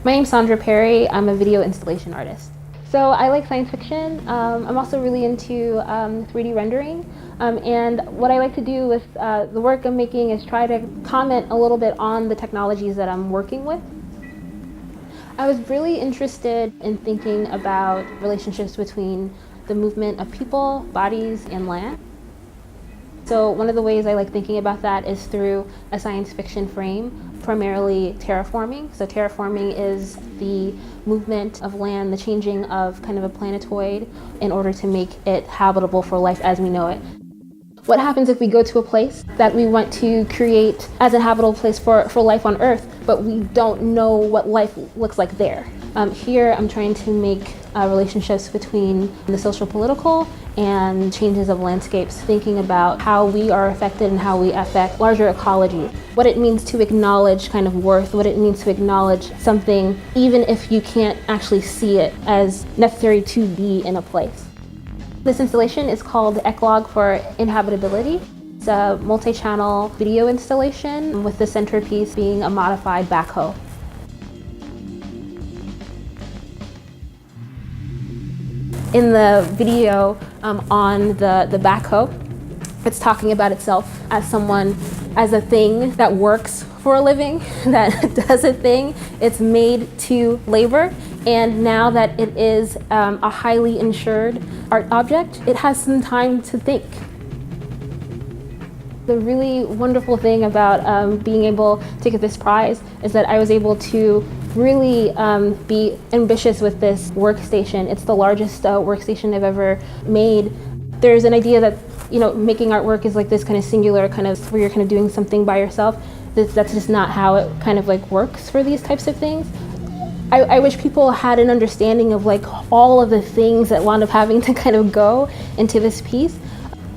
My name's Sondra Perry. I'm a video installation artist. So I like science fiction. I'm also really into 3D rendering. And what I like to do with the work I'm making is try to comment a little bit on the technologies that I'm working with. I was really interested in thinking about relationships between the movement of people, bodies, and land. So one of the ways I like thinking about that is through a science fiction frame, primarily terraforming. So terraforming is the movement of land, the changing of kind of a planetoid in order to make it habitable for life as we know it. What happens if we go to a place that we want to create as a habitable place for life on Earth, but we don't know what life looks like there? Here I'm trying to make relationships between the social political and changes of landscapes, thinking about how we are affected and how we affect larger ecology. What it means to acknowledge kind of worth, what it means to acknowledge something even if you can't actually see it as necessary to be in a place. This installation is called Eclogue for Inhabitability. It's a multi-channel video installation with the centerpiece being a modified backhoe. In the video on the backhoe, it's talking about itself as someone, as a thing that works for a living, that does a thing. It's made to labor, and now that it is a highly insured art object, it has some time to think. The really wonderful thing about being able to get this prize is that I was able to really be ambitious with this workstation. It's the largest workstation I've ever made. There's an idea that, you know, making artwork is like this kind of singular kind of where you're kind of doing something by yourself. That's just not how it kind of like works for these types of things. I wish people had an understanding of like all of the things that wound up having to kind of go into this piece.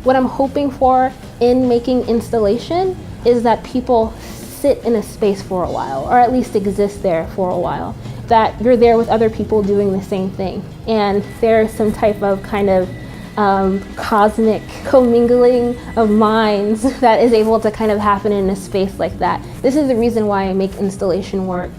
What I'm hoping for in making installation is that people sit in a space for a while, or at least exist there for a while. That you're there with other people doing the same thing, and there's some type of kind of cosmic commingling of minds that is able to kind of happen in a space like that. This is the reason why I make installation work.